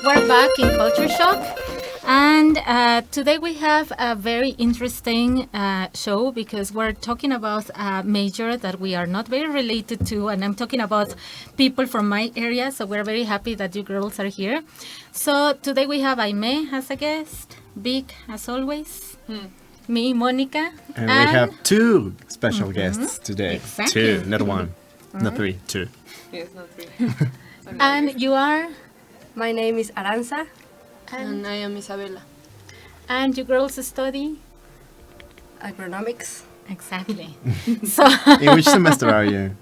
we're back in Culture Shock, and today we have a very interesting show because we're talking about a major that we are not very related to, and I'm talking about people from my area, so we're very happy that you girls are here. So today we have Aime as a guest, Vic as always, me, Monica, and we have two special guests today. Exactly. Two, not one, not three, two. Yes, not three. And you are? My name is Aranza. And I am Isabella. And you girls study? Agronomics. Exactly. So In which semester are you?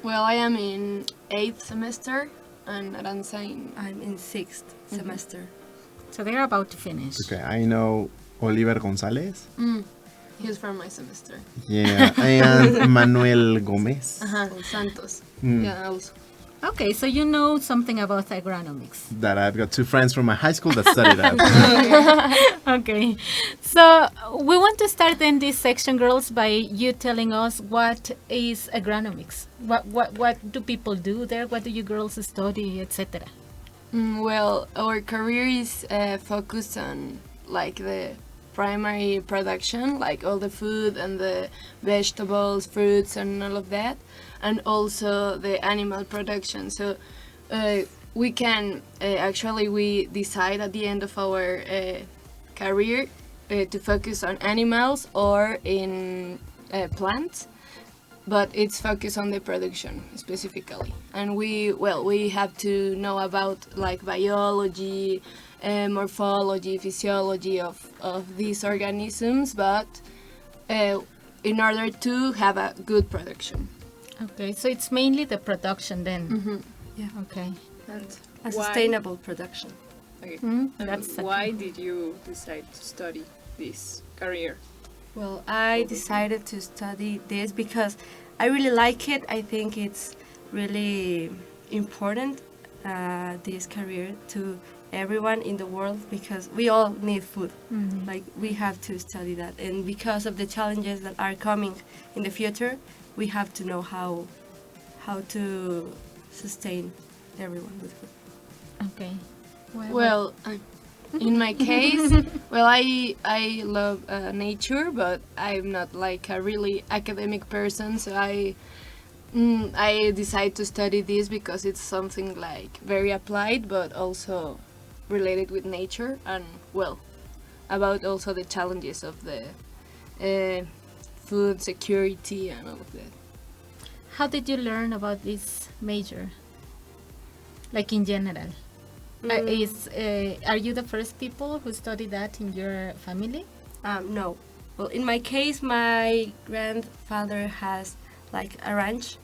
Well, I am in 8th semester and Aranza in... I'm in 6th semester. So they're about to finish. Okay, I know Oliver Gonzalez. He's from my semester. Yeah, and Manuel Gomez. Santos. Mm. Yeah, also. Okay, so you know something about agronomics. That I've got two friends from my high school that study that. Okay, so we want to start in this section, girls, by you telling us what is agronomics. What do people do there? What do you girls study, etc.? Well, our career is focused on like the primary production, like all the food and the vegetables, fruits, and all of that, and also the animal production. So we can actually we decide at the end of our career to focus on animals or in plants, but it's focused on the production specifically. And we have to know about like biology, morphology, physiology of these organisms, but in order to have a good production. Okay, so it's mainly the production then. Yeah. Okay. And A sustainable production. Okay. That's Why did you decide to study this career? Well, I decided to study this because I really like it. I think it's really important, this career, to everyone in the world because we all need food. Like we have to study that, and because of the challenges that are coming in the future, we have to know how to sustain everyone with food. Okay. well, in my case, well, I love nature, but I'm not like a really academic person, so I decided to study this because it's something like very applied, but also related with nature, and well, about also the challenges of the food security and all of that. How did you learn about this major? Like in general? Are you the first people who study that in your family? No. Well, in my case, my grandfather has like a ranch,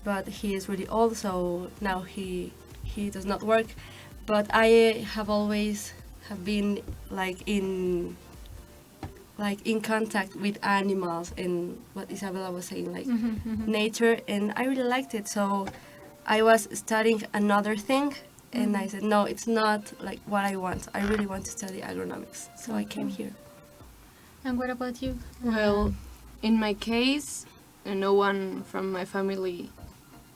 but he is really old, so now he does not work. But I have always have been like in contact with animals and what Isabella was saying, like nature, and I really liked it. So I was studying another thing, and I said, no, it's not like what I want. I really want to study agronomics, so I came here. And what about you? Well, in my case, no one from my family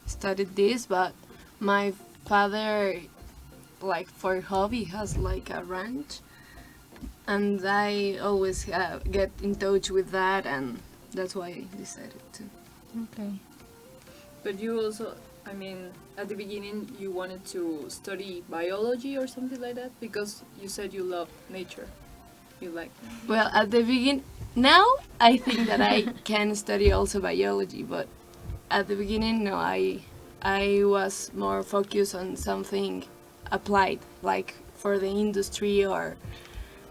studied this, but my father, like for hobby, has like a ranch, and I always get in touch with that, and that's why I decided to. Okay. But you also, I mean, at the beginning you wanted to study biology or something like that because you said you love nature. You like. Well, at the beginning, now I think that I can study also biology, but at the beginning, no, I was more focused on something applied, like for the industry or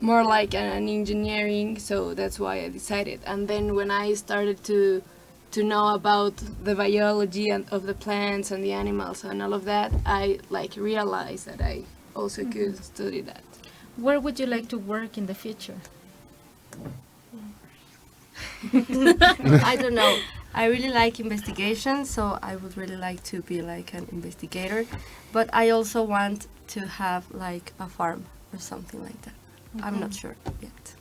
more like an engineering, so that's why I decided. And then when I started to know about the biology and of the plants and the animals and all of that, I like realized that I also could study that. Where would you like to work in the future? I don't know. I really like investigation, so I would really like to be like an investigator. But I also want to have like a farm or something like that. I'm not sure yet.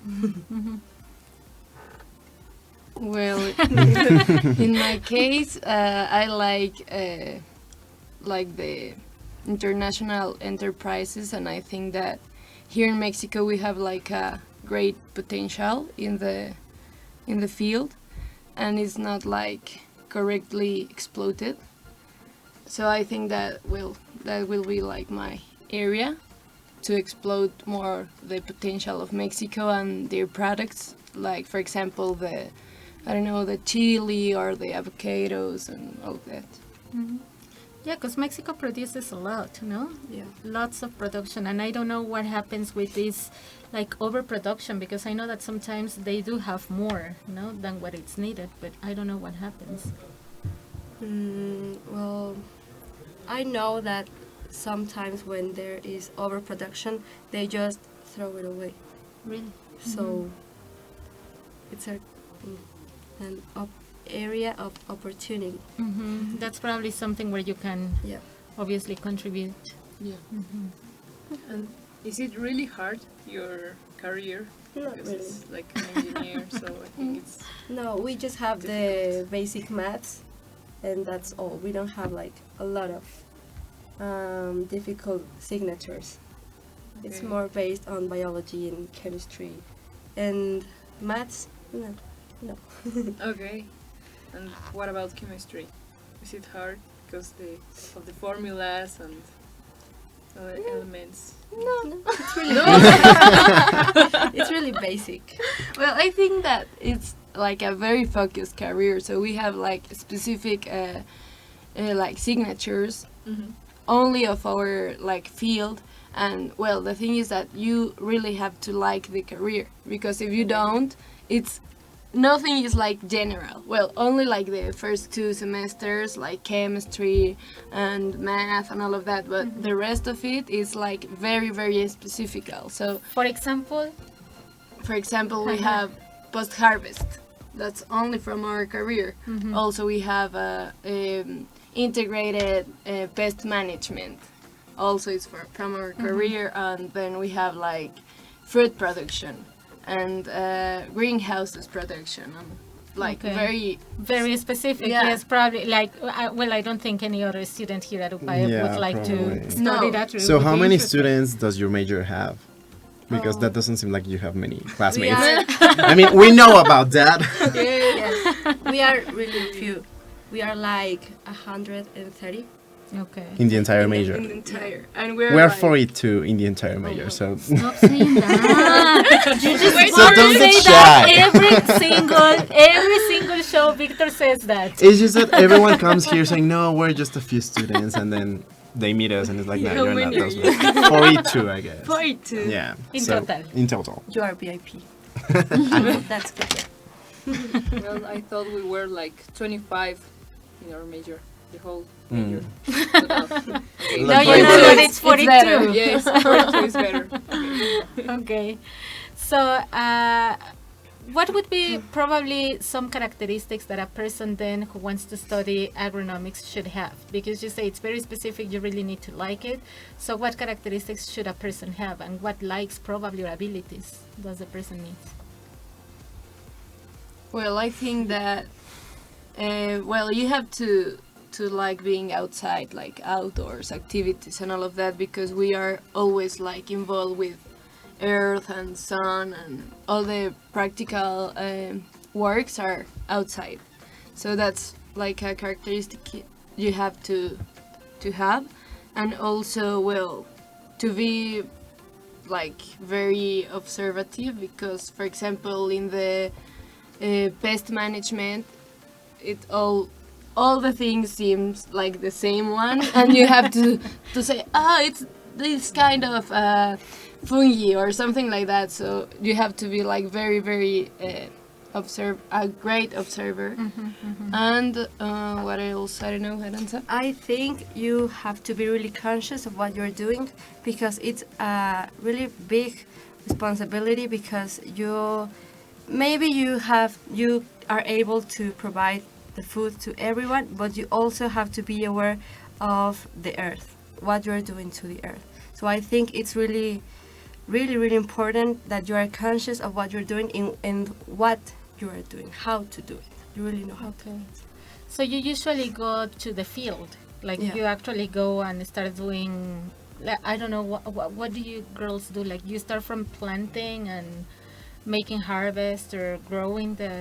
Well, in my case, I like international enterprises, and I think that here in Mexico we have like a great potential in the field, and it's not like correctly exploited. So I think that will be like my area to exploit more the potential of Mexico and their products, like for example the chili or the avocados and all of that. Yeah, because Mexico produces a lot, no? Yeah. Lots of production, and I don't know what happens with this, like overproduction, because I know that sometimes they do have more, no, than what it's needed, but I don't know what happens. Well, I know that sometimes when there is overproduction, they just throw it away. Really? So it's an area of opportunity. That's probably something where you can Yeah. obviously contribute. Yeah. And is it really hard, your career? Not Because really. it's like an engineer, so I think it's... No, we just have the basic maths, and that's all. We don't have like a lot of difficult signatures. It's Okay. more based on biology and chemistry, and maths. No. Okay. And what about chemistry? Is it hard because of the formulas and the elements? No, it's really it's really basic. Well, I think that it's like a very focused career, so we have like specific like signatures only of our like field. And well, the thing is that you really have to like the career, because if you don't, it's nothing is like general. Well, only like the first 2 semesters, like chemistry and math and all of that, but the rest of it is like very, very specific. So, For example, for example, we have post-harvest. That's only from our career. Also, we have integrated pest management. Also, it's from our career. And then we have like fruit production and greenhouses production. And like Okay. very specific. Yeah. Yes, probably. Like, well, I don't think any other student here at UPAEP Yeah, would like probably. to study No. that. It So would how be many interesting. students does your major have? Because that doesn't seem like you have many classmates. are- I mean, we know about that. Yes, we are really few. We are like 130. Okay. In the entire major. in the entire, and we're We're like, 42 in the entire major, so Stop saying that. You just So don't say get that shy. every single show. Victor says that. it's just that everyone comes here saying, no, we're just a few students, and then they meet us and it's like, no, How you're not many are those you? ones. 42, I guess. 42. Yeah. In so, total. In total. You are VIP. That's good. Well, I thought we were like 25 in our major, the whole Mm. major. But no. Okay. No, you Like know that. that it's 42. better. Yes, 42 is better. Okay. Okay. So, what would be probably some characteristics that a person then who wants to study agronomics should have? Because you say it's very specific, you really need to like it. So what characteristics should a person have, and what likes probably or abilities does the person need? Well, I think that well, you have to like being outside, like outdoors activities and all of that, because we are always like involved with earth and sun, and all the practical works are outside. So that's like a characteristic you have to have. And also, well, to be like very observative, because for example in the pest management, it all the things seems like the same one, and you have to say, it's this kind of fungi or something like that. So you have to be like very, very a great observer. And what else? I don't know, Aranza. I think you have to be really conscious of what you're doing, because it's a really big responsibility, because you are able to provide the food to everyone, but you also have to be aware of the earth, what you're doing to the earth. So I think it's really, really, really important that you are conscious of what you're doing and what you are doing, how to do it. You really know how to. So you usually go to the field, Like Yeah. you actually go and start doing. I don't know what do you girls do? Like you start from planting and making harvest or growing the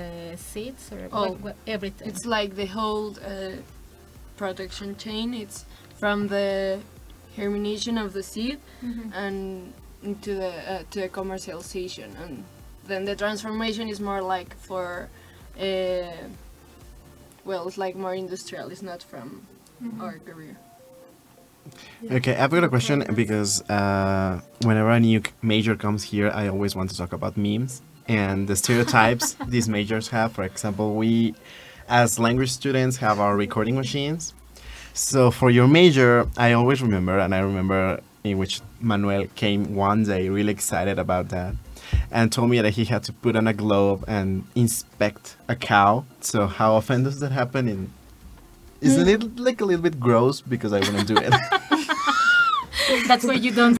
seeds or Oh, what everything. It's like the whole production chain. It's from the germination of the seed Mhm. and into the to the commercialization, and then the transformation is more like for well, it's like more industrial. It's not from our career. Okay, I've got a question because whenever a new major comes here, I always want to talk about memes and the stereotypes these majors have. For example, we, as language students, have our recording machines. So for your major, I always remember, and I remember in which Manuel came one day really excited about that and told me that he had to put on a glove and inspect a cow. So how often does that happen? Isn't it like a little bit gross because I wouldn't do it? That's why you don't.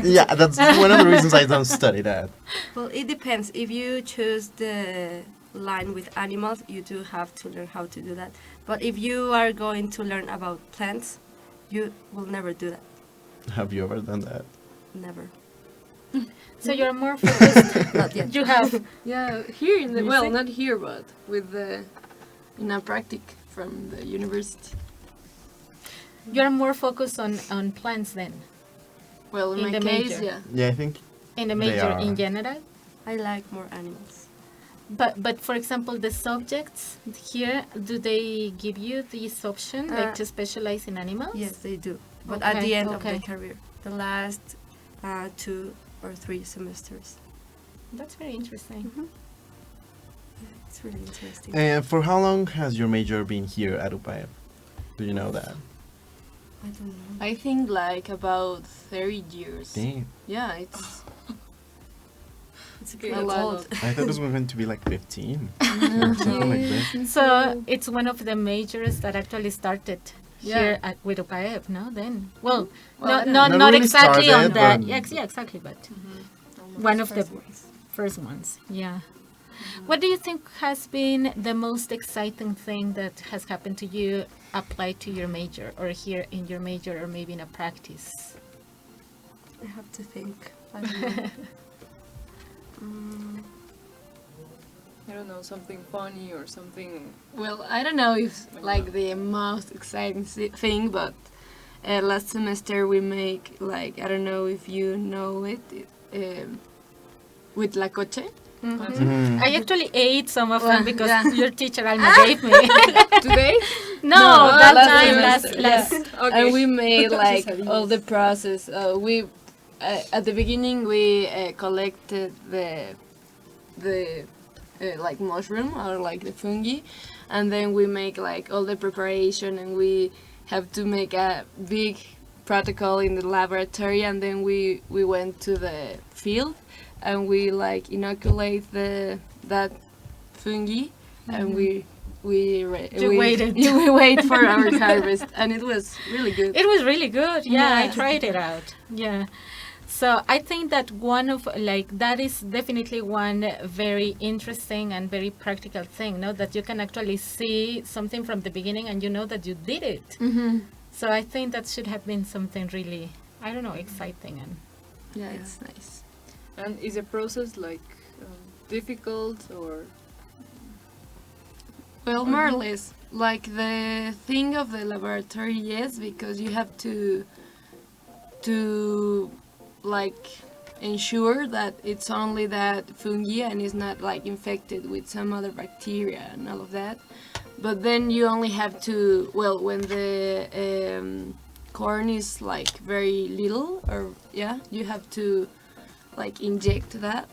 Yeah, that's one of the reasons I don't study that. Well, it depends. If you choose the line with animals, you do have to learn how to do that. But if you are going to learn about plants, you will never do that. Have you ever done that? Never. So you're more focused. Not yet. You have. Yeah, here in the well, Music? not here, but with the in a practic from the university. You're more focused on plants then. Well, in In my the case, major. yeah. Yeah, I think. In the They major are. in general. I like more animals. But for example, the subjects here, do they give you this option, like to specialize in animals? Yes, they do. But at Okay, the end of okay. the career, the last 2 or 3 semesters. That's very interesting. It's really interesting. And for how long has your major been here at UPAEP? Do you know that? I don't know. I think like about 30 years. Dang. Yeah, it's It's Okay, a that's lot. lot. I thought it was going to be like 15. Something like that. So it's one of the majors that actually started here Yeah. at with UPAEP, no? Then, well, Well, I don't not know. not Not really exactly on started, that. but- Yeah, exactly, but one of the first ones. Yeah. What do you think has been the most exciting thing that has happened to you applied to your major or here in your major or maybe in a practice? I have to think. I don't know. I don't know, something funny or something. well, I don't know if like the most exciting thing, but last semester we make like I don't know if you know it with la coche. Mm. I actually ate some of them because Yeah. your teacher Alma gave me. Today? No, No, that last time, semester, last. Okay. And we made like Quesadillas. all the process. We at the beginning we collected the like mushroom or like the fungi, and then we make like all the preparation, and we have to make a big protocol in the laboratory, and then we went to the field and we like inoculate that fungi, and we You waited. we wait for our harvest, and it was really good. It was really good. Yeah, I Yeah. tried it out. Yeah. So I think that one of like that is definitely one very interesting and very practical thing, no? That you can actually see something from the beginning and you know that you did it. Mm-hmm. So I think that should have been something really, I don't know, exciting and Yeah, it's nice. And is the process like difficult or? Well, more or less. Like the thing of the laboratory, yes, because you have to like ensure that it's only that fungi and it's not like infected with some other bacteria and all of that. But then you only have to, well, when the corn is like very little, or yeah, you have to like inject that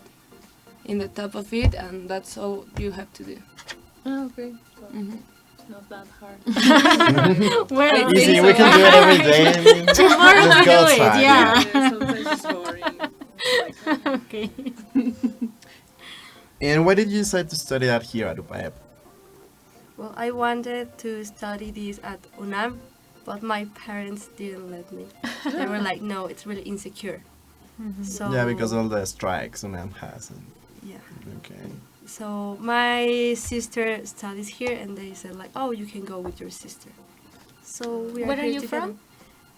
in the top of it, and that's all you have to do. Oh, okay. So Mhm. it's not that hard. well, Easy, we can do it every day. I mean, Tomorrow let's we'll go do it, outside, yeah. Sometimes it's boring. Like, okay. And why did you decide to study that here at UPAEP? Well, I wanted to study this at UNAM, but my parents didn't let me. They were like, no, it's really insecure. So Yeah, because all the strikes UNAM has. And, yeah. okay. So my sister studies here, and they said like, oh, you can go with your sister. So we are Where are here you together. from?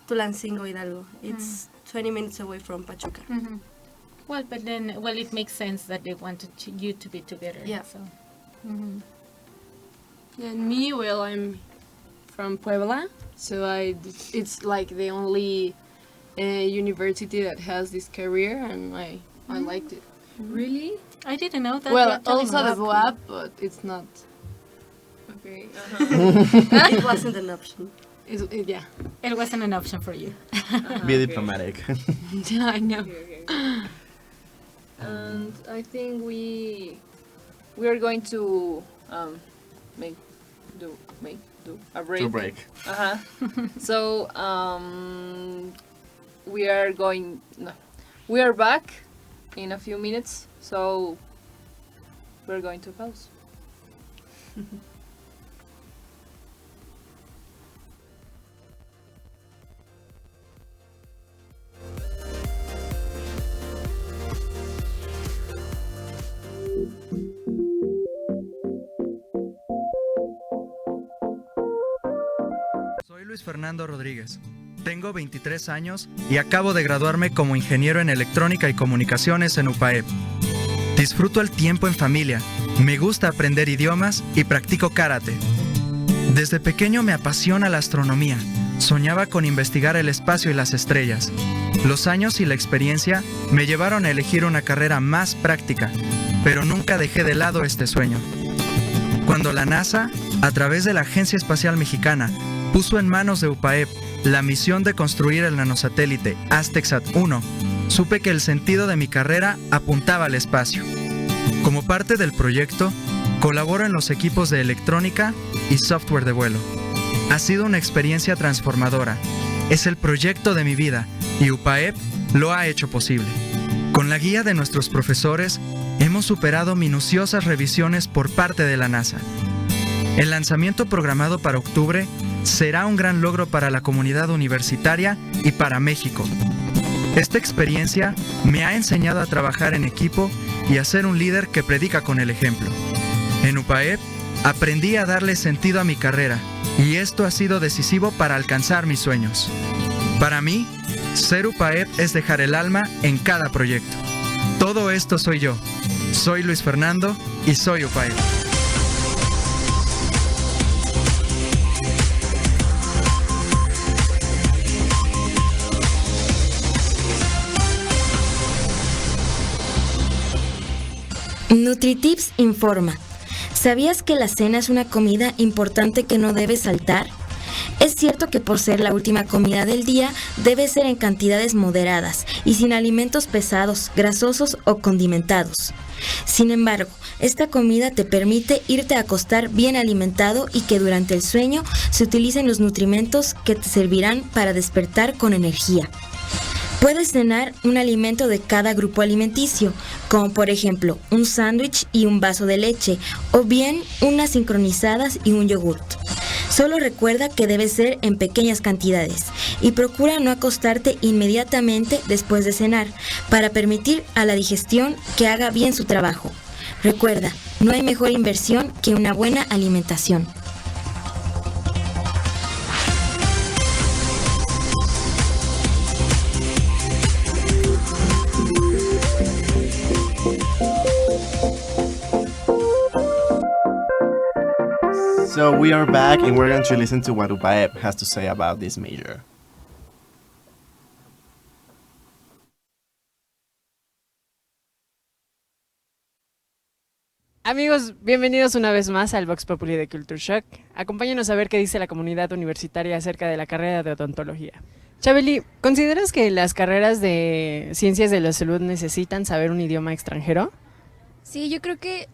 Tulancingo, Hidalgo. It's 20 minutes away from Pachuca. Well, but then, it makes sense that they wanted you to be together. Yeah. So. And me, well, I'm from Puebla, so it's like the only university that has this career, and I liked it. Really? I didn't know that. Well, You're telling also me. the lab, but it's not. Okay. It wasn't an option. Yeah. It wasn't an option for you. Be diplomatic. Yeah, I know. Okay. And I think we are going to make do a break. To break. So we are back in a few minutes. So we're going to pause. Soy Luis Fernando Rodríguez. Tengo 23 años y acabo de graduarme como ingeniero en electrónica y comunicaciones en UPAEP. Disfruto el tiempo en familia, me gusta aprender idiomas y practico karate. Desde pequeño me apasiona la astronomía. Soñaba con investigar el espacio y las estrellas. Los años y la experiencia me llevaron a elegir una carrera más práctica, pero nunca dejé de lado este sueño. Cuando la NASA, a través de la Agencia Espacial Mexicana, puso en manos de UPAEP la misión de construir el nanosatélite Aztec-SAT-1, supe que el sentido de mi carrera apuntaba al espacio. Como parte del proyecto, colaboro en los equipos de electrónica y software de vuelo. Ha sido una experiencia transformadora. Es el proyecto de mi vida y UPAEP lo ha hecho posible. Con la guía de nuestros profesores, hemos superado minuciosas revisiones por parte de la NASA. El lanzamiento programado para octubre será un gran logro para la comunidad universitaria y para México. Esta experiencia me ha enseñado a trabajar en equipo y a ser un líder que predica con el ejemplo. En UPAEP aprendí a darle sentido a mi carrera y esto ha sido decisivo para alcanzar mis sueños. Para mí, ser UPAEP es dejar el alma en cada proyecto. Todo esto soy yo. Soy Luis Fernando y soy UPAEP. NutriTips informa. ¿Sabías que la cena es una comida importante que no debes saltar? Es cierto que por ser la última comida del día, debe ser en cantidades moderadas y sin alimentos pesados, grasosos o condimentados. Sin embargo, esta comida te permite irte a acostar bien alimentado y que durante el sueño se utilicen los nutrimentos que te servirán para despertar con energía. Puedes cenar un alimento de cada grupo alimenticio, como por ejemplo un sándwich y un vaso de leche, o bien unas sincronizadas y un yogurt. Solo recuerda que debe ser en pequeñas cantidades y procura no acostarte inmediatamente después de cenar para permitir a la digestión que haga bien su trabajo. Recuerda, no hay mejor inversión que una buena alimentación. So we are back and we're going to listen to what UPAEP has to say about this major. Amigos, bienvenidos una vez más al Vox Populi de Culture Shock. Acompáñenos a ver qué dice la comunidad universitaria acerca de la carrera de odontología. Chabeli, ¿consideras que las carreras de ciencias de la salud necesitan saber un idioma extranjero? Sí, yo creo que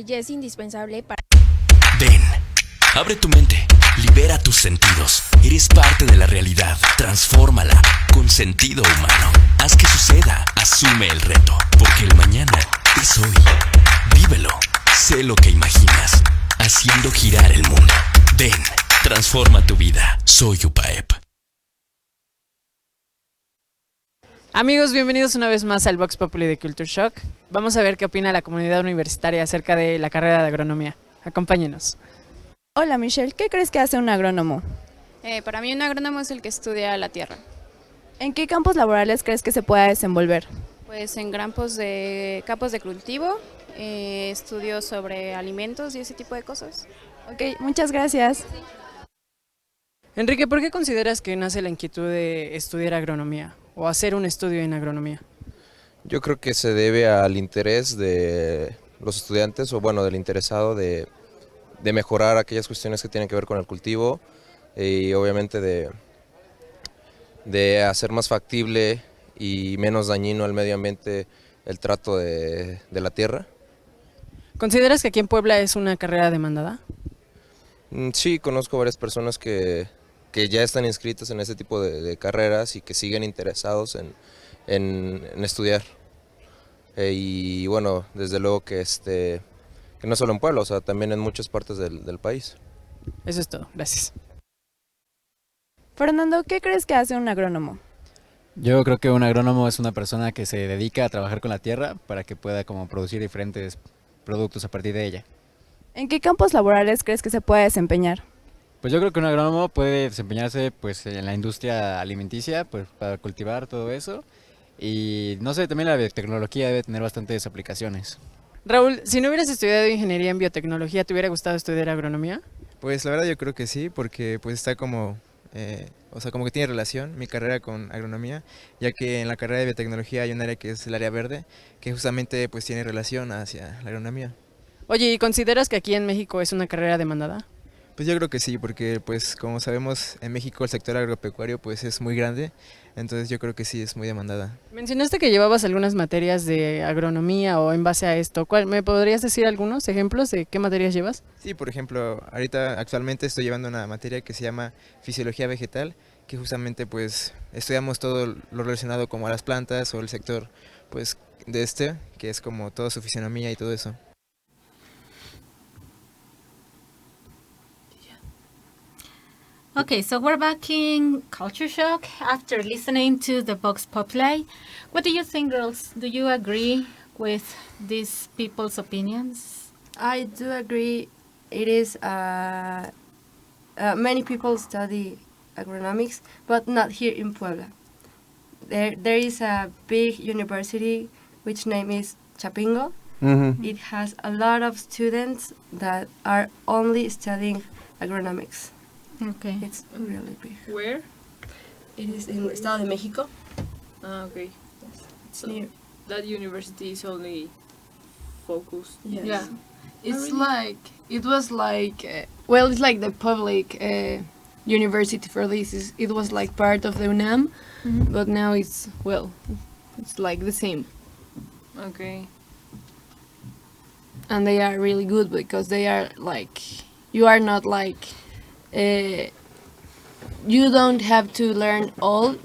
ya es indispensable para... Ven, abre tu mente, libera tus sentidos. Eres parte de la realidad, transfórmala con sentido humano. Haz que suceda, asume el reto, porque el mañana es hoy. Vívelo, sé lo que imaginas, haciendo girar el mundo. Ven, transforma tu vida. Soy UPAEP. Amigos, bienvenidos una vez más al Vox Populi de Culture Shock. Vamos a ver qué opina la comunidad universitaria acerca de la carrera de agronomía. Acompáñenos. Hola Michelle, ¿qué crees que hace un agrónomo? Para mí un agrónomo es el que estudia la tierra. ¿En qué campos laborales crees que se pueda desenvolver? Pues en campos de cultivo, estudios sobre alimentos y ese tipo de cosas. Ok, muchas gracias. Enrique, ¿por qué consideras que nace la inquietud de estudiar agronomía o hacer un estudio en agronomía? Yo creo que se debe al interés de los estudiantes o bueno, del interesado de mejorar aquellas cuestiones que tienen que ver con el cultivo y obviamente de hacer más factible y menos dañino al medio ambiente el trato de la tierra. ¿Consideras que aquí en Puebla es una carrera demandada? Sí, conozco varias personas que ya están inscritas en ese tipo de carreras y que siguen interesados en estudiar. Y bueno, desde luego que no solo en Puebla, o sea, también en muchas partes del país. Eso es todo, gracias. Fernando, ¿qué crees que hace un agrónomo? Yo creo que un agrónomo es una persona que se dedica a trabajar con la tierra para que pueda como producir diferentes productos a partir de ella. ¿En qué campos laborales crees que se puede desempeñar? Pues yo creo que un agrónomo puede desempeñarse pues en la industria alimenticia, pues para cultivar todo eso. Y no sé, también la biotecnología debe tener bastantes aplicaciones. Raúl, si no hubieras estudiado ingeniería en biotecnología, ¿te hubiera gustado estudiar agronomía? Pues la verdad yo creo que sí, porque pues está como, o sea, como que tiene relación mi carrera con agronomía, ya que en la carrera de biotecnología hay un área que es el área verde, que justamente pues tiene relación hacia la agronomía. Oye, ¿y consideras que aquí en México es una carrera demandada? Pues yo creo que sí, porque pues como sabemos en México el sector agropecuario pues es muy grande, entonces yo creo que sí es muy demandada. Mencionaste que llevabas algunas materias de agronomía o en base a esto. ¿Me podrías decir algunos ejemplos de qué materias llevas? Sí, por ejemplo, ahorita actualmente estoy llevando una materia que se llama fisiología vegetal, que justamente pues estudiamos todo lo relacionado como a las plantas o el sector pues que es como toda su fisionomía y todo eso. Okay, so we're back in Culture Shock after listening to the Vox Populi. What do you think, girls? Do you agree with these people's opinions? I do agree. It is many people study agronomics, but not here in Puebla. There is a big university which name is Chapingo. Mm-hmm. It has a lot of students that are only studying agronomics. Okay. It's really big. Where? It is in Estado de Mexico. Ah, okay. So Near. that university is only focused. Yes. Yeah, it's really? like it was like well, it's like the public university for this. It was like part of the UNAM, but now it's like the same, Okay. and they are really good because they are like you are not like you don't have to learn all.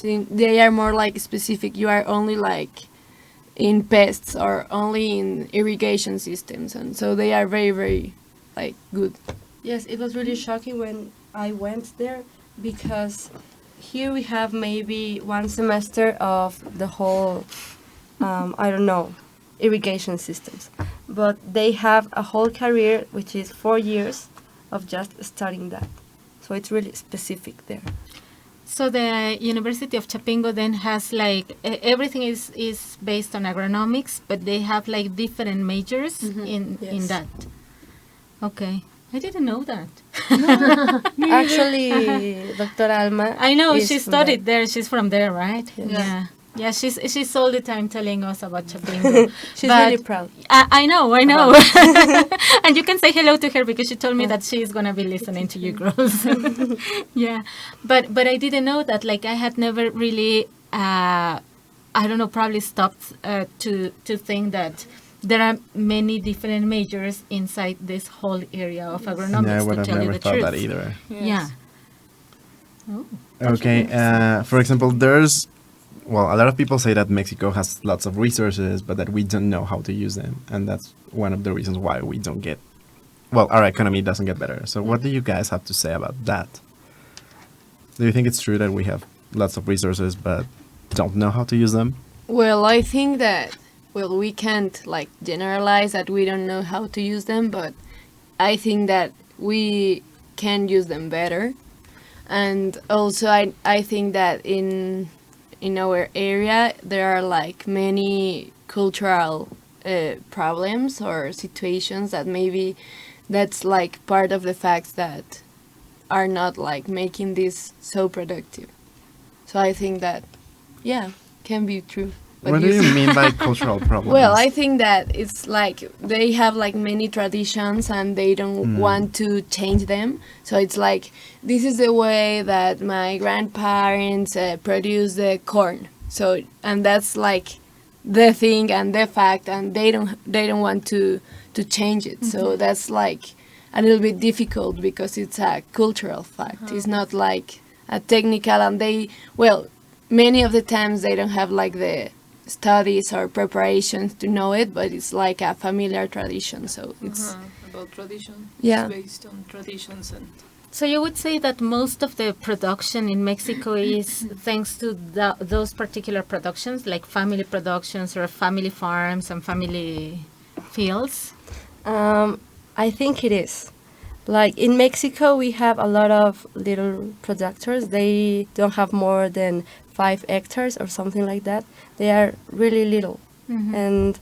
They are more like specific. You are only like in pests or only in irrigation systems, and so they are very, very like good. Yes, it was really shocking when I went there because here we have maybe one semester of the whole, I don't know, irrigation systems. But they have a whole career, which is 4 years of just studying that. So it's really specific there. So the University of Chapingo then has like everything is based on agronomics, but they have like different majors in Yes. that. Okay, I didn't know that. Actually, Dr. Alma. I know is she from studied there. She's from there, right? Yes. Yeah. Yeah, she's all the time telling us about Chapingo. She's But really proud. I know. And you can say hello to her because she told me that she's gonna be listening to you girls. Yeah, but I didn't know that. Like I had never really, I don't know, probably stopped to think that there are many different majors inside this whole area of agronomics. Yeah, I would to have tell you never the thought truth. that either. Yeah. Oh, Okay, for example, there's, well, a lot of people say that Mexico has lots of resources, but that we don't know how to use them. And that's one of the reasons why we don't get, well, our economy doesn't get better. So what do you guys have to say about that? Do you think it's true that we have lots of resources, but don't know how to use them? Well, I think that we can't like generalize that we don't know how to use them, but I think that we can use them better. And also I think that in our area there are like many cultural problems or situations that maybe that's like part of the facts that are not like making this so productive. So I think that, yeah, can be true. What do you mean by cultural problems? Well, I think that it's like they have like many traditions and they don't want to change them. So it's like this is the way that my grandparents produce the corn. So and that's like the thing and the fact, and they don't want to change it. So that's like a little bit difficult because it's a cultural fact. It's not like a technical, and they, well, many of the times they don't have like the studies or preparations to know it, but it's like a familiar tradition. So it's about tradition. Yeah. It's based on traditions and. So you would say that most of the production in Mexico is thanks to those particular productions, like family productions or family farms and family fields? I think it is. Like in Mexico, we have a lot of little producers. They don't have more than 5 hectares or something like that. They are really little. And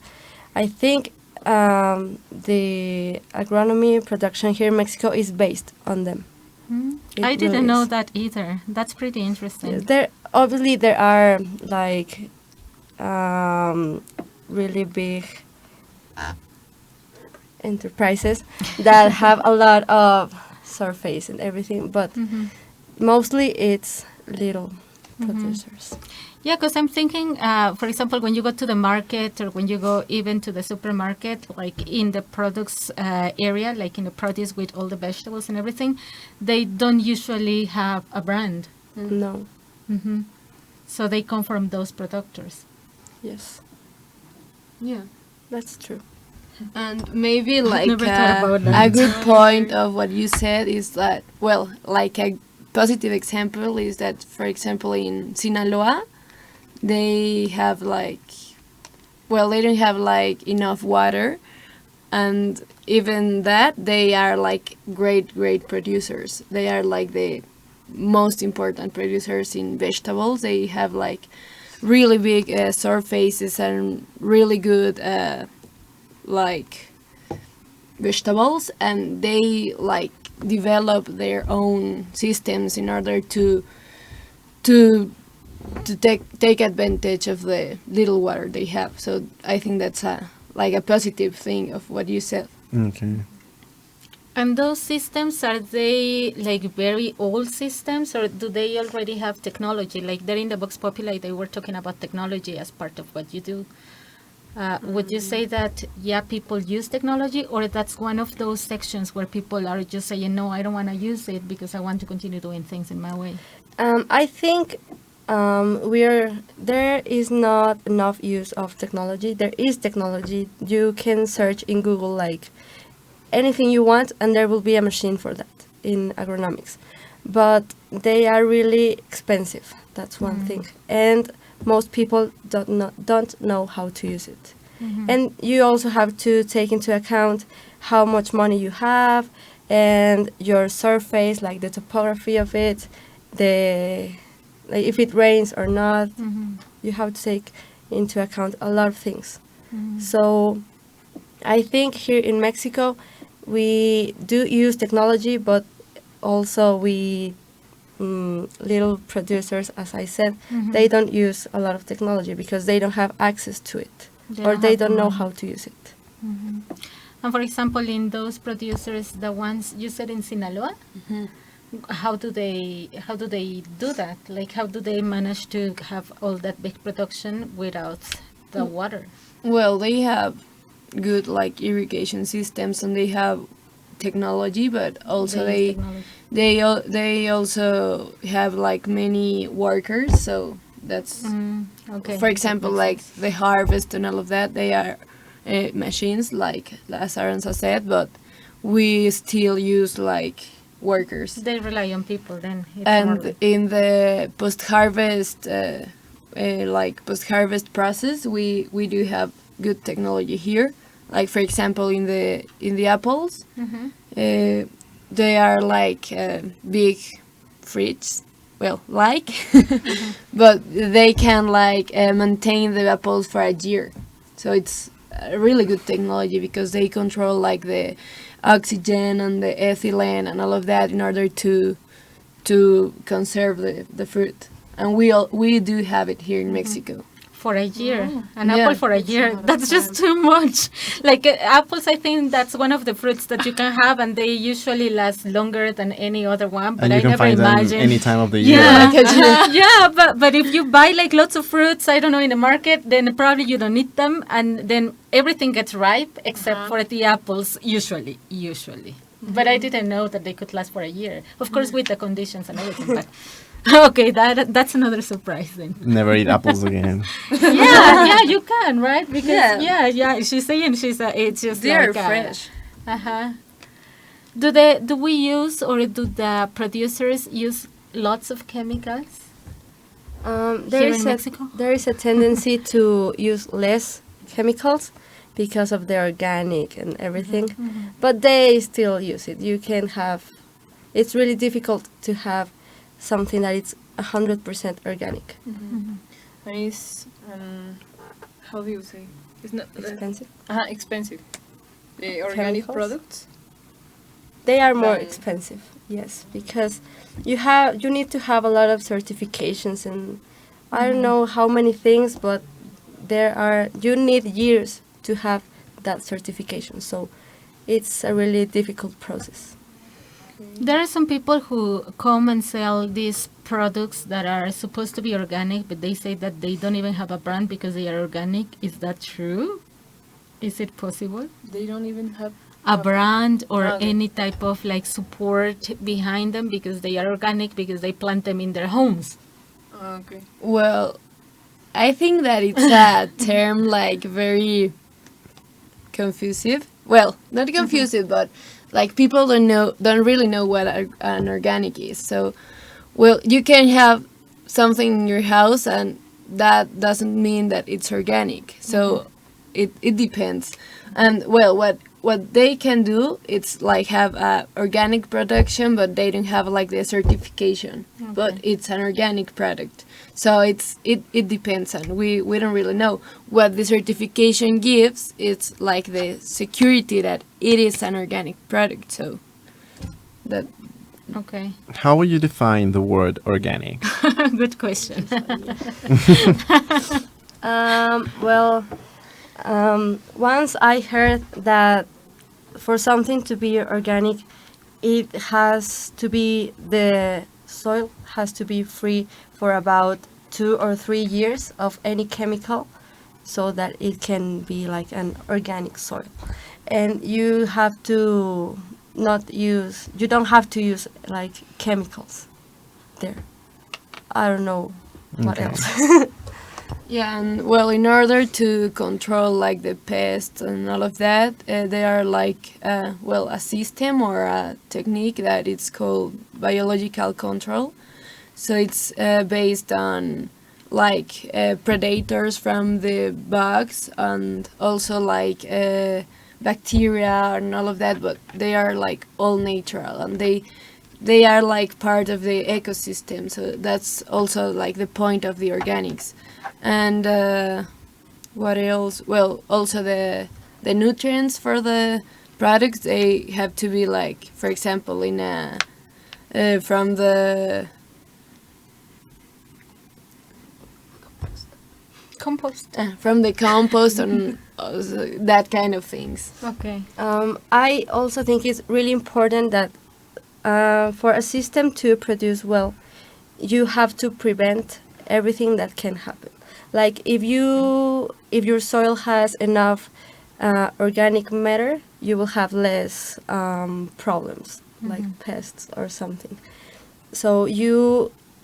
I think the agronomy production here in Mexico is based on them. I didn't know that either. That's pretty interesting. Yeah, there obviously there are like really big enterprises that have a lot of surface and everything, but mostly it's little producers. Yeah, because I'm thinking, for example, when you go to the market or when you go even to the supermarket, like in the products area, like in the produce with all the vegetables and everything, they don't usually have a brand. No. So they come from those producers. Yes. Yeah, that's true. And maybe like Never thought about that. a good point of what you said is that, well, like a positive example is that, for example, in Sinaloa, they have like, well, they don't have like enough water, and even that they are like great producers. They are like the most important producers in vegetables. They have like really big surfaces and really good like vegetables, and they like develop their own systems in order to take advantage of the little water they have. So I think that's a positive thing of what you said. Okay. And those systems, are they like very old systems, or do they already have technology? Like there in the Vox Populi, they were talking about technology as part of what you do. Would you say that, yeah, people use technology, or that's one of those sections where people are just saying, no, I don't want to use it because I want to continue doing things in my way? I think there is not enough use of technology. There is technology. You can search in Google like anything you want, and there will be a machine for that in agronomics. But they are really expensive. That's one thing. And most people don't know how to use it. And you also have to take into account how much money you have and your surface, like the topography of it, like if it rains or not. You have to take into account a lot of things. So I think here in Mexico we do use technology, but also we little producers, as I said, they don't use a lot of technology because they don't have access to it, or they don't know how to use it. And for example, in those producers, the ones you said in Sinaloa, how do they do that? Like, how do they manage to have all that big production without the water? Well, they have good like irrigation systems, and they have technology, but also they also have like many workers. So that's okay. For example, like the harvest and all of that, they are machines, like as Aranza said, but we still use like workers. They rely on people then. And in the post-harvest process, we do have good technology here. Like for example, in the apples, they are like big fruits, well, like, but they can like maintain the apples for a year. So it's a really good technology because they control like the oxygen and the ethylene and all of that in order to conserve the fruit. And we do have it here in Mexico. For a year, an Yeah. apple for a year. That's just too much. Like apples, I think that's one of the fruits that you can have, and they usually last longer than any other one. But And you I can never find them imagined. any time of the year. Yeah, yeah. But if you buy like lots of fruits, I don't know, in the market, then probably you don't need them, and then everything gets ripe except for the apples. Usually. But I didn't know that they could last for a year. Of course, with the conditions and everything. But okay, that's another surprise then. Never eat apples again. Yeah, you can, right? Because Yeah. yeah, she's saying it's just They are like fresh. Do we use, or do the producers use lots of chemicals? Here in Mexico? There is a tendency to use less chemicals because of the organic and everything, but they still use it. You can have, it's really difficult to have something that is 100% organic. And it's, how do you say? It's not Expensive. Expensive. The organic Chemicals? products? They are more Than- expensive, yes, because you need to have a lot of certifications, and I don't know how many things, but you need years to have that certification. So it's a really difficult process. There are some people who come and sell these products that are supposed to be organic, but they say that they don't even have a brand because they are organic. Is that true? Is it possible? They don't even have A brand or Okay. any type of like support behind them because they are organic, because they plant them in their homes. Okay. Well, I think that it's a term like very confusive. Well, not confusive, but like people don't really know what an organic is. So, well, you can have something in your house, and that doesn't mean that it's organic. So, it depends. And well, what they can do, it's like have a organic production, but they don't have like the certification. But it's an organic product. So it depends, and we don't really know what the certification gives. It's like the security that it is an organic product. So that Okay. How would you define the word organic? Good question. Once I heard that for something to be organic, it has to be, the soil has to be free for about 2 or 3 years of any chemical, so that it can be like an organic soil. And you have to you don't have to use like chemicals there. I don't know what Okay. else. Yeah, and well, in order to control like the pests and all of that, there are like a system or a technique that it's called biological control. So it's based on like predators from the bugs, and also like bacteria and all of that, but they are like all natural, and they are like part of the ecosystem. So that's also like the point of the organics. And what else? Well, also the nutrients for the products, they have to be like, for example, in a from the Compost. From the compost and that kind of things. Okay. I also think it's really important that for a system to produce well, you have to prevent everything that can happen. Like if your soil has enough organic matter, you will have less problems like pests or something. So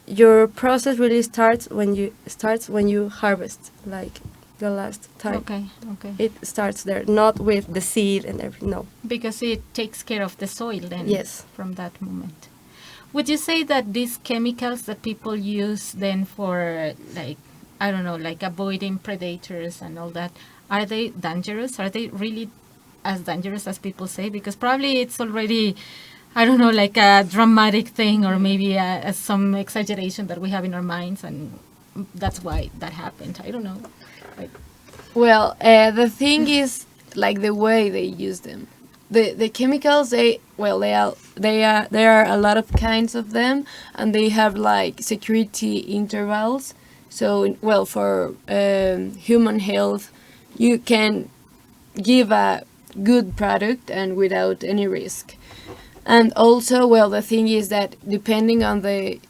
your process really starts when you harvest, like the last time. Okay. It starts there, not with the seed and everything. No. Because it takes care of the soil then. Yes. From that moment. Would you say that these chemicals that people use then for like, I don't know, like avoiding predators and all that, are they dangerous? Are they really as dangerous as people say? Because probably it's already I don't know, like a dramatic thing or maybe some exaggeration that we have in our minds, and that's why that happened. I don't know. Like, Well, the thing is like the way they use them. The chemicals there are a lot of kinds of them, and they have like security intervals. So for human health, you can give a good product and without any risk. And also, the thing is that depending on the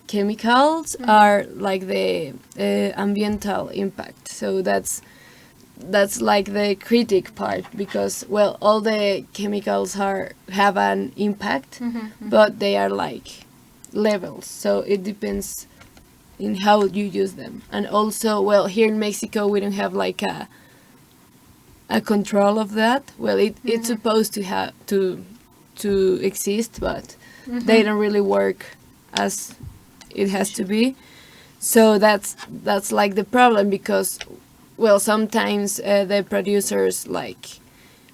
chemicals are like the ambiental impact. So that's like the critic part, because all the chemicals have an impact, but they are like levels. So it depends in how you use them. And also, here in Mexico we don't have like a control of that. It's supposed to have to exist, but they don't really work as it has to be. So that's like the problem, because sometimes the producers like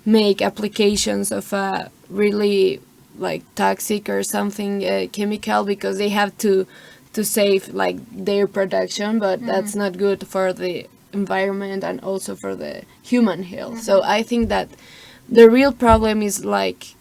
make applications of a really like toxic or something chemical, because they have to save like their production, but that's not good for the environment and also for the human health. So I think that the real problem is like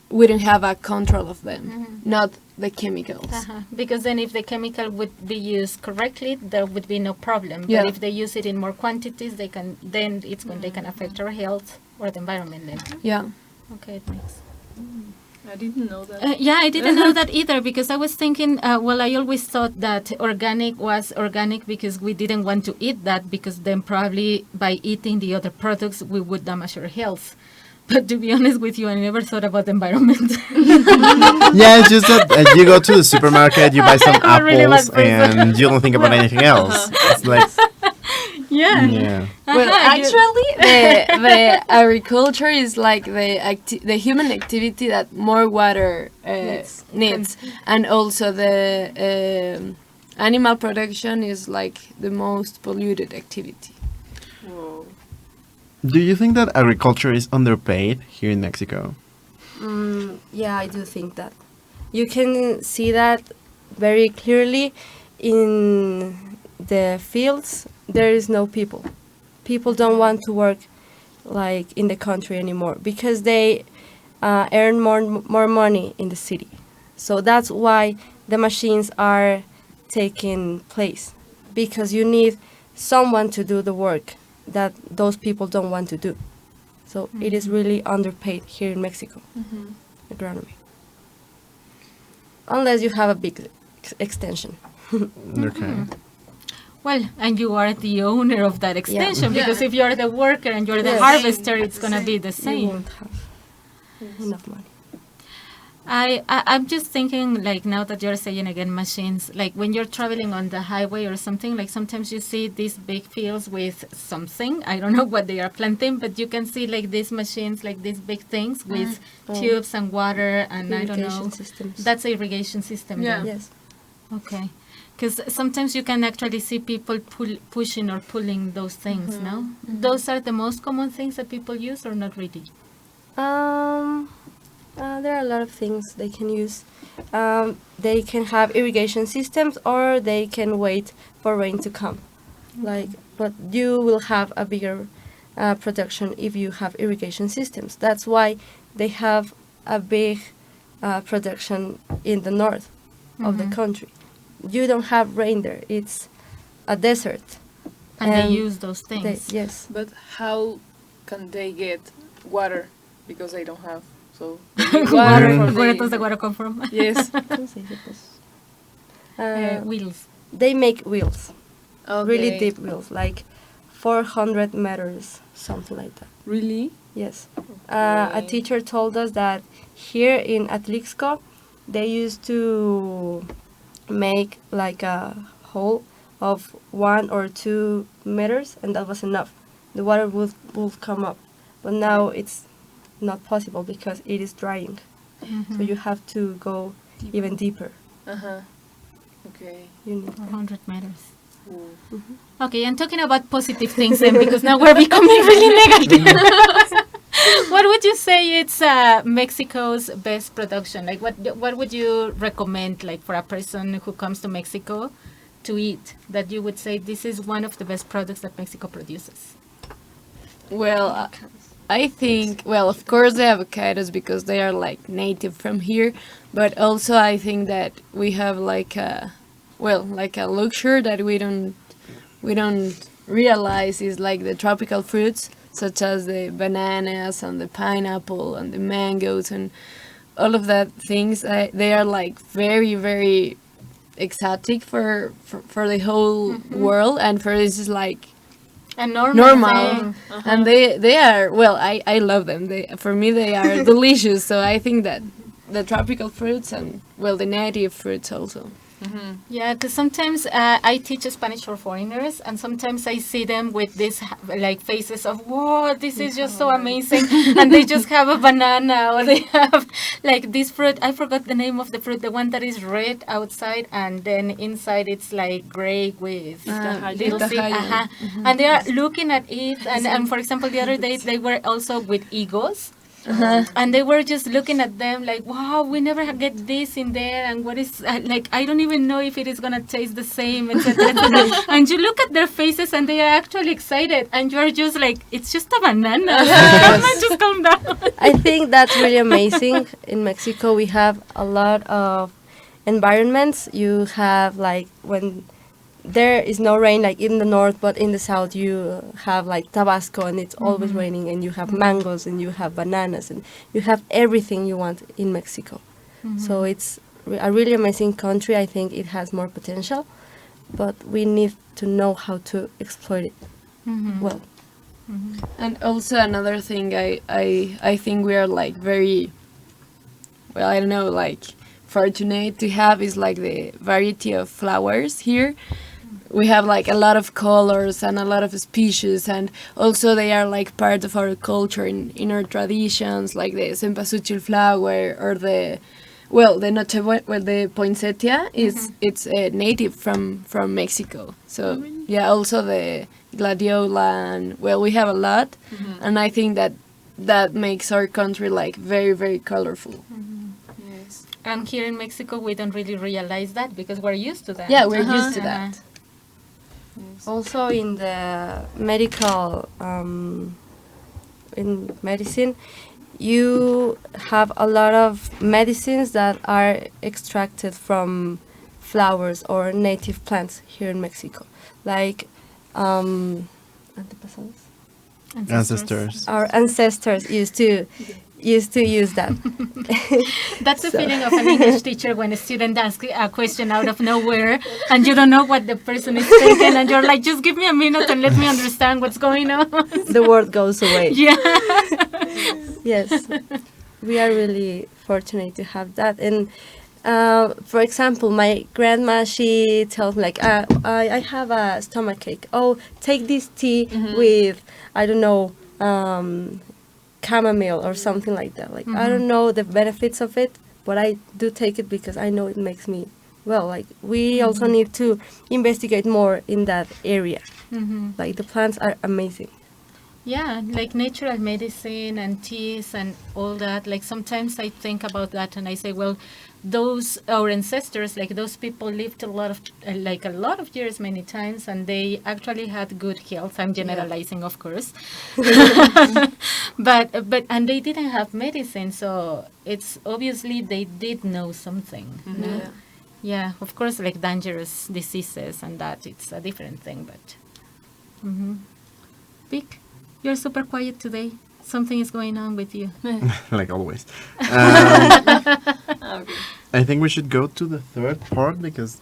we don't have a control of them, not the chemicals. Because then if the chemical would be used correctly, there would be no problem. Yeah. But if they use it in more quantities, then it's when they can affect our health or the environment then. Yeah. Okay, thanks. I didn't know that. Yeah, I didn't know that either, because I was thinking, I always thought that organic was organic because we didn't want to eat that, because then probably by eating the other products, we would damage our health. But to be honest with you, I never thought about the environment. Yeah, it's just that you go to the supermarket, you buy some I'm a really apples, bad person. and you don't think about anything else. It's like, yeah. Actually, the agriculture is like the human activity that more water needs, and also the animal production is like the most polluted activity. Whoa. do you think that agriculture is underpaid here in Mexico? Yeah, I do think that. You can see that very clearly in the fields. There is no people. People don't want to work like in the country anymore, because they earn more money in the city. So that's why the machines are taking place, because you need someone to do the work that those people don't want to do. So it is really underpaid here in Mexico, agronomy. Unless you have a big extension. Okay. Well, and you are the owner of that extension, Yeah. because if you're the worker and you're the Yes. harvester, it's going to be the You same. won't have enough money. I'm just thinking, like, now that you're saying again machines, like when you're traveling on the highway or something, like sometimes you see these big fields with something. I don't know what they are planting, but you can see like these machines, like these big things with tubes and water and I don't know. Irrigation systems. That's an irrigation system. Yeah. then. Yes. Okay. Because sometimes you can actually see people pushing or pulling those things, no? Those are the most common things that people use, or not really? There are a lot of things they can use. They can have irrigation systems, or they can wait for rain to come. But you will have a bigger production if you have irrigation systems. That's why they have a big production in the north of the country. You don't have rain there. It's a desert. And they use those things. Yes. But how can they get water? Because they don't have. So Where does the water come from? Yes. Wheels. They make wheels. Okay. Really deep wheels, like 400 meters, something like that. Really? Yes. A teacher told us that here in Atlixco, they used to make like a hole of 1 or 2 meters, and that was enough. The water would come up. But now it's not possible because it is drying. So you have to go even deeper. Okay. You need 400 meters. Ooh. Okay, and talking about positive things then, because now we're becoming really negative. What would you say say it's Mexico's best production? Like, what would you recommend, like, for a person who comes to Mexico to eat, that you would say this is one of the best products that Mexico produces? Well, I think, well, of course the avocados because they are like native from here, but also I think that we have like a, well, like a luxury that we don't realize is like the tropical fruits such as the bananas and the pineapple and the mangoes and all of that things. They are like very, very exotic for the whole world, and for us is like a normal thing. And they are, well, I love them. For me they are delicious, so I think that the tropical fruits and, well, the native fruits also. Yeah, because sometimes I teach Spanish for foreigners, and sometimes I see them with these like faces of, "Whoa, this is just so amazing!" And they just have a banana, or they have like this fruit. I forgot the name of the fruit, the one that is red outside, and then inside it's like gray with little seed. And they are looking at it, and for example, the other day they were also with egos. And they were just looking at them like, wow, we never get this in there, and what is like, I don't even know if it is gonna taste the same, etc. And you look at their faces and they are actually excited, and you're just like, it's just a banana. Just calm down. I think that's really amazing. In Mexico we have a lot of environments. You have like when there is no rain, like in the north, but in the south you have like Tabasco and it's always raining, and you have mangoes and you have bananas and you have everything you want in Mexico. So it's a really amazing country. I think it has more potential, but we need to know how to exploit it well. And also another thing, I think we are like very, well, I don't know, like fortunate to have is like the variety of flowers here. We have like a lot of colors and a lot of species, and also they are like part of our culture in our traditions, like the cempasúchil flower or the, well, the the poinsettia is it's native from Mexico. So yeah, also the gladiola, and well, we have a lot, and I think that makes our country like very, very colorful. Yes. And here in Mexico, we don't really realize that because we're used to that. Yeah, we're used to that. Yes. Also in the medical, in medicine, you have a lot of medicines that are extracted from flowers or native plants here in Mexico. Like ancestors. Our ancestors used to use that. That's the feeling of an English teacher when a student asks a question out of nowhere and you don't know what the person is thinking, and you're like, just give me a minute and let me understand what's going on. The word goes away. Yeah. Yes. We are really fortunate to have that. And for example, my grandma, she tells me like, I have a stomachache. Oh, take this tea with, I don't know, chamomile or something like that. Like, I don't know the benefits of it, but I do take it because I know it makes me well. Like, we also need to investigate more in that area. Like, the plants are amazing. Yeah, like natural medicine and teas and all that. Like sometimes I think about that and I say, well, those our ancestors, like those people lived a lot of years many times, and they actually had good health. I'm generalizing, of course, but and they didn't have medicine, so it's obviously they did know something. Yeah, of course, like dangerous diseases and that, it's a different thing, but. Vic, you're super quiet today. Something is going on with you. Like always. I think we should go to the third part because...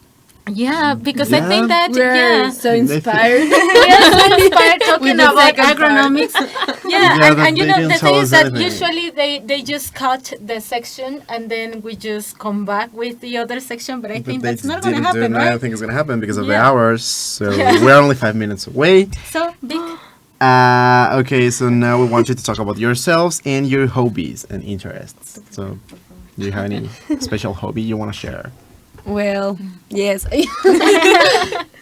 Yeah, because I think that we're so inspired. We're so inspired talking about agronomics. And you know, the thing is that usually they just cut the section and then we just come back with the other section, but I think that's not going to happen, right? I don't think it's going to happen because of the hours, so we're only 5 minutes away. So, Vic... okay, so now we want you to talk about yourselves and your hobbies and interests. So, do you have any special hobby you want to share? Well, yes.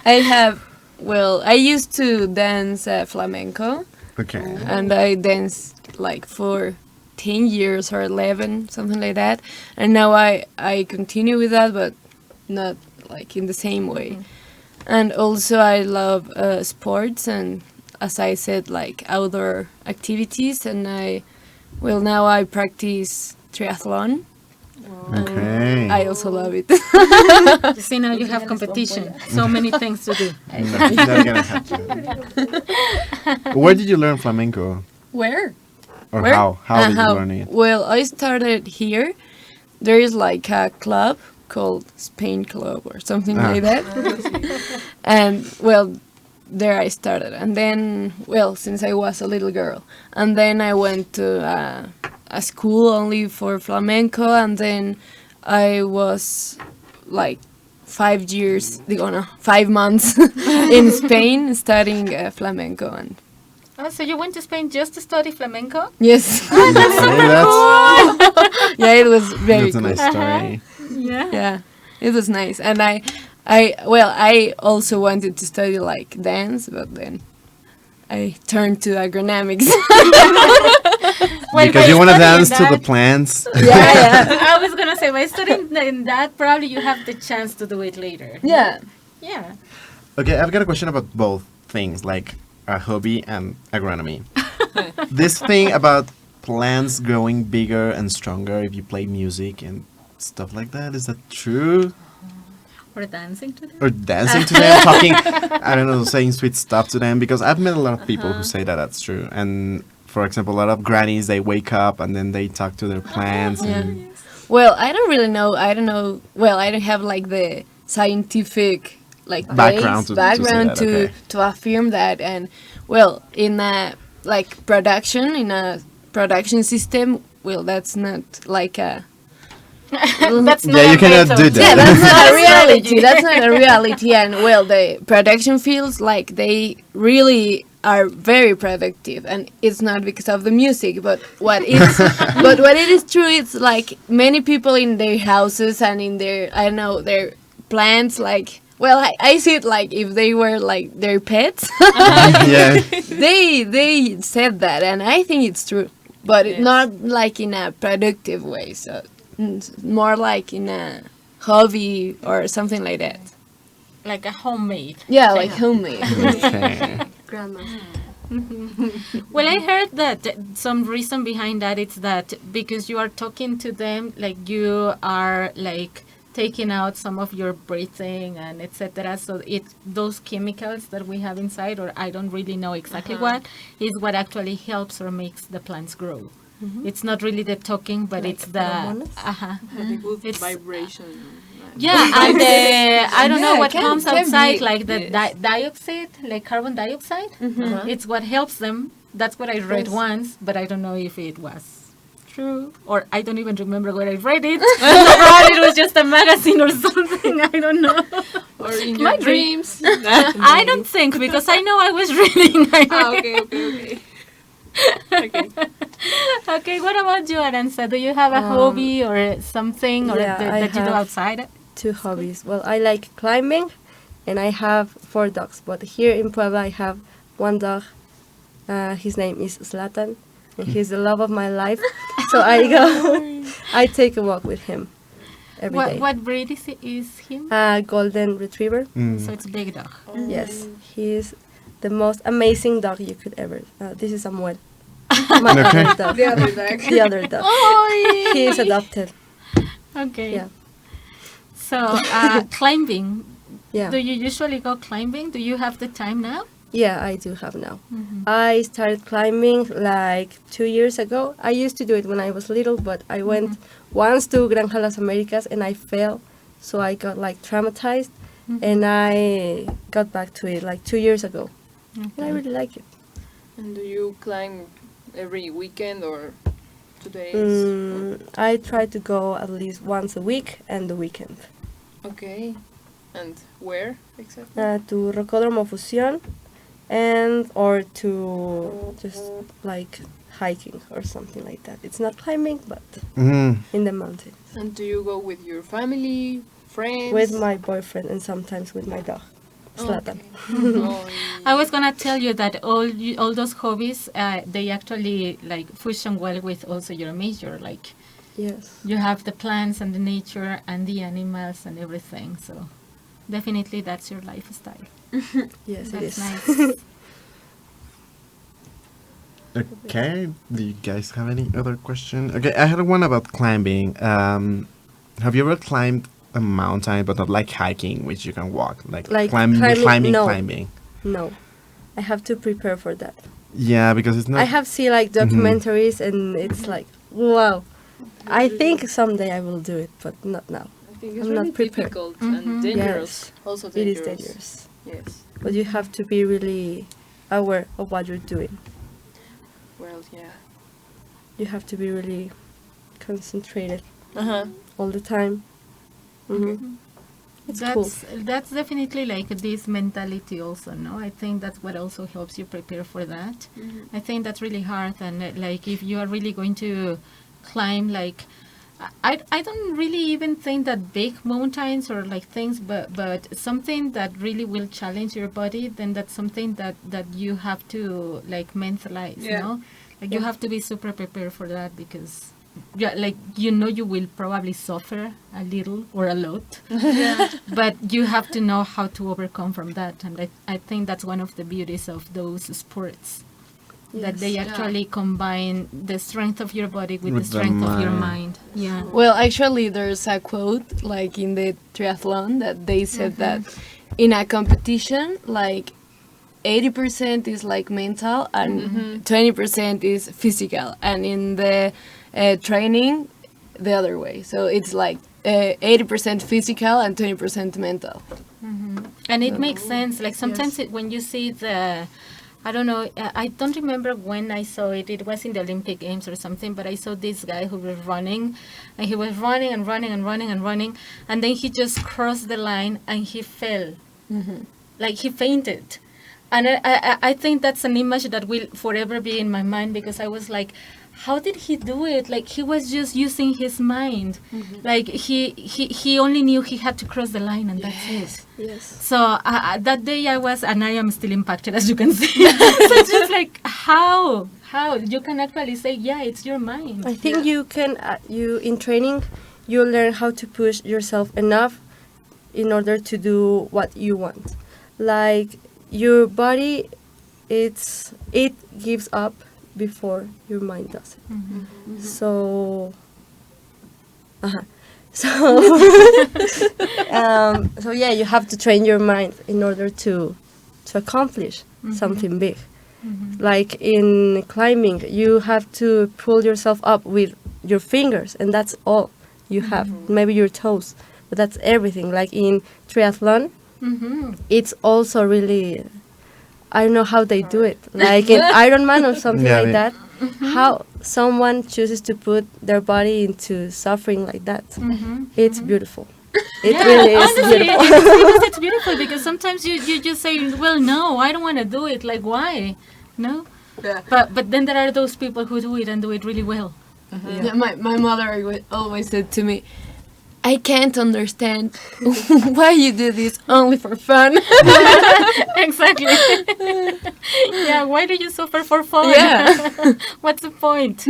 I have, well, I used to dance flamenco. Okay. And I danced like for 10 years or 11, something like that. And now I continue with that, but not like in the same way. And also I love sports and, as I said, like outdoor activities. And now I practice triathlon. Okay. I also love it. You see, now you have competition. So many things to do. Not gonna happen. Where did you learn flamenco? Where? Or Where? how did you learn it? Well, I started here. There is like a club called Spain Club or something like that. And well, there I started. And then, well, since I was a little girl. And then I went to a school only for flamenco. And then I was like 5 months in Spain studying flamenco. And Oh, so you went to Spain just to study flamenco? yes. Oh, that's super cool. Yeah, it was very That's a cool. nice story. Yeah, it was nice. And I also wanted to study like dance, but then I turned to agronomics. Because you want to dance to the plants. Yeah. I was gonna say, by studying in that, probably you have the chance to do it later. Yeah. Yeah. Okay, I've got a question about both things, like a hobby and agronomy. This thing about plants growing bigger and stronger if you play music and stuff like that, is that true? Or dancing to them? Or dancing to them, talking, I don't know, saying sweet stuff to them, because I've met a lot of people who say that that's true. And for example, a lot of grannies, they wake up and then they talk to their plants. Yeah. And Well, I don't really know. I don't know. Well, I don't have like the scientific like Background base, to say background that, to okay. affirm that. And well, in a like production, in a production system, well, that's not like a That's not Yeah, a you cannot method. do that. yeah, that's not a That's reality. strategy. That's not a reality. And well, the production fields like they really are very productive, and it's not because of the music, but what is but what it is true. It's like many people in their houses and in their I don't know their plants. Like well, I see it like if they were like their pets. yeah. They said that, and I think it's true, but not like in a productive way. So more like in a hobby or something like that. Like a homemade. Yeah, like homemade. Okay. Grandma. Well, I heard that some reason behind that is that because you are talking to them, like you are like taking out some of your breathing and etc. So those chemicals that we have inside, or I don't really know exactly what, is what actually helps or makes the plants grow. It's not really the talking, but Like it's the The good It's- vibration. yeah, and I don't know Yeah, what can- comes can outside, be, like the yes. dioxide, like carbon dioxide. It's what helps them. That's what I read Yes. once, but I don't know if it was true, or I don't even remember where I read it. Probably it was just a magazine or something. I don't know. Or in your Might be. dreams. I don't think, because I know I was reading. Okay. Okay, what about you, Aranza? Do you have a hobby or something or yeah, I that you do have outside? 2 hobbies. Well, I like climbing, and I have 4 dogs. But here in Puebla, I have 1 dog. His name is Zlatan, and he's the love of my life. So I take a walk with him every day. What breed is him? Golden Retriever. So it's a big dog. Yes, he is the most amazing dog you could ever. This is Samuel, my Okay. other dog. The other dog. The other dog. He is adopted. Okay. Yeah. So climbing. Yeah. Do you usually go climbing? Do you have the time now? Yeah, I do have now. I started climbing like 2 years ago. I used to do it when I was little, but I went once to Granja Las Americas and I fell, so I got like traumatized, and I got back to it like 2 years ago, and I really like it. And do you climb every weekend or 2 days? I try to go at least once a week and the weekend. Okay. And where exactly? To Rocódromo Fusión, or to just like hiking or something like that. It's not climbing, but in the mountains. And do you go with your family, friends? With my boyfriend and sometimes with my dog. Zlatan. I was gonna tell you that all those hobbies, they actually like fusion well with also your major. Like, Yes. you have the plants and the nature and the animals and everything. So definitely that's your lifestyle. Yes, it That's is. nice. Okay, do you guys have any other question? Okay, I had one about climbing. Have you ever climbed a mountain, but not like hiking, which you can walk, like climbing, no. climbing? No, I have to prepare for that. Yeah, because it's not. I have seen like documentaries, and it's like, wow. I think someday I will do it, but not now. I think it's I'm really not prepared. difficult and dangerous. Yes, Also it is dangerous. dangerous. Yes. But you have to be really aware of what you're doing. Well, yeah. You have to be really concentrated Uh-huh. all the time. It's cool. That's definitely like this mentality also, no? I think that's what also helps you prepare for that. I think that's really hard, and like if you are really going to climb, like I don't really even think that big mountains or like things, but something that really will challenge your body, then that's something that you have to like mentalize, no? Like you have to be super prepared for that, because like you will probably suffer a little or a lot, but you have to know how to overcome from that, and I think that's one of the beauties of those sports, that they actually combine the strength of your body with the strength of your mind. Yeah. Well, actually, there's a quote like in the triathlon that they said that in a competition, like 80% is like mental and 20% is physical, and in the training, the other way. So it's like 80% physical and 20% mental. And it makes sense. Like sometimes when you see the, I don't know, I don't remember when I saw it. It was in the Olympic Games or something, but I saw this guy who was running, and he was running and running and running and running, and then he just crossed the line and he fell. Like he fainted. And I think that's an image that will forever be in my mind, because I was like, how did he do it? Like he was just using his mind. Like he only knew he had to cross the line, and that's it. Yes. So that day I was, and I am still impacted, as you can see. So it's just like, how you can actually say, yeah, it's your mind. I think you can, you in training, you learn how to push yourself enough in order to do what you want. Like your body, it gives up before your mind does it. So, so yeah, you have to train your mind in order to accomplish something big. Like in climbing, you have to pull yourself up with your fingers, and that's all you have. Maybe your toes, but that's everything. Like in triathlon, it's also really, I don't know how they do it. Like in Ironman or something like that, how someone chooses to put their body into suffering like that. It's beautiful. It really is honestly, beautiful. it's beautiful, because sometimes you just say, well, no, I don't want to do it. Like, why? No? But then there are those people who do it and do it really well. Yeah, my mother always said to me, I can't understand why you do this only for fun. Exactly. Yeah, why do you suffer for fun? Yeah. What's the point?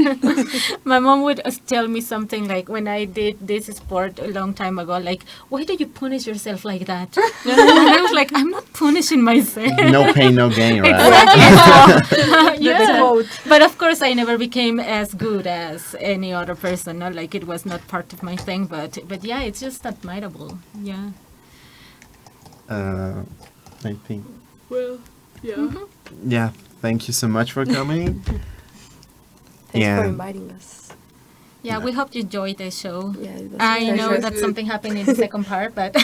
My mom would tell me something like, when I did this sport a long time ago, like, why do you punish yourself like that? And I was like, I'm not punishing myself. No pain, no gain, right? Exactly. So, yeah. The quote. But of course, I never became as good as any other person. Not like it was not part of my thing, but yeah, it's just admirable. Yeah. I think. Well, yeah. Yeah, thank you so much for coming. Thanks for And inviting us. Yeah, we hope you enjoyed the show. Yeah, it was I a know pleasure. that something happened in the second part, but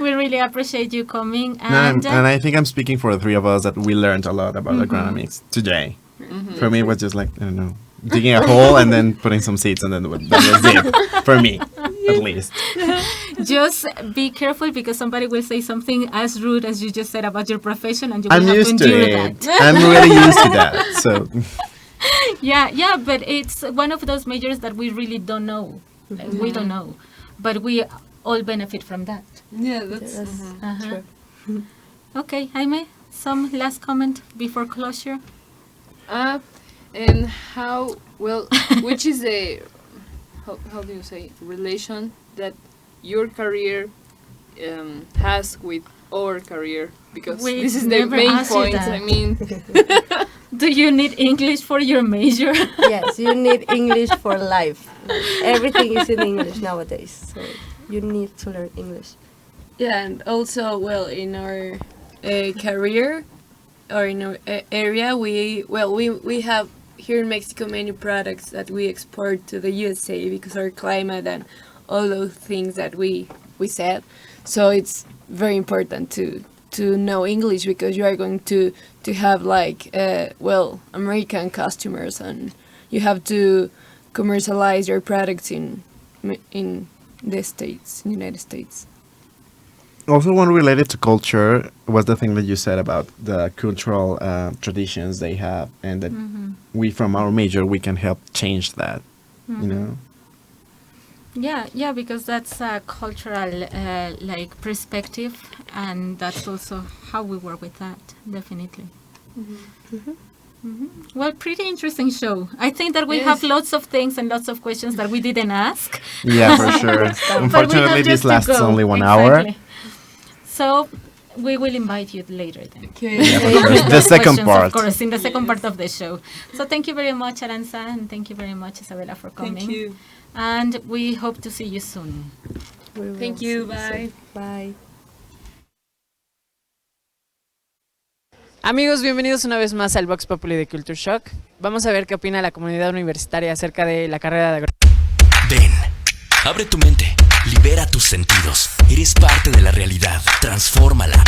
we really appreciate you coming. And and I think I'm speaking for the three of us that we learned a lot about agronomics today. For me, it was just like, I don't know, digging a hole and then putting some seeds, and then that was it. For me, at least. just be careful, because somebody will say something as rude as you just said about your profession, and you will I'm have used to to endure it. that. I'm really used to that. So Yeah, but it's one of those majors that we really don't know. Like, we don't know. But we all benefit from that. Yeah, that's True. Okay, Jaime, some last comment before closure? And how, well, which is the, how do you say, relation that your career has with our career? Because We this is the never main asked you point. that. I mean, Do you need English for your major? Yes, you need English for life. Everything is in English nowadays, so you need to learn English. Yeah, and also, well, in our career or in our area, we have here in Mexico many products that we export to the USA because our climate and all those things that we said. So it's very important to know English because you are going to have like American customers, and you have to commercialize your products in the States, United States. Also, one related to culture was the thing that you said about the cultural traditions they have, and that we, from our major, we can help change that. You know. Yeah, because that's a cultural perspective, and that's also how we work with that, definitely. Well, pretty interesting show. I think that we have lots of things and lots of questions that we didn't ask. Yeah, for sure. Unfortunately, this lasts only 1 hour. So we will invite you later then. Okay. Yeah, of course. The second part. Of course, in the second part of the show. So thank you very much, Aranza, and thank you very much, Isabella, for coming. Thank you. And we hope to see you soon. Thank you. Bye. Bye. Amigos, bienvenidos una vez más al Vox Populi de Culture Shock. Vamos a ver qué opina la comunidad universitaria acerca de la carrera de agronomía. Ven, abre tu mente, libera tus sentidos. Eres parte de la realidad, transfórmala.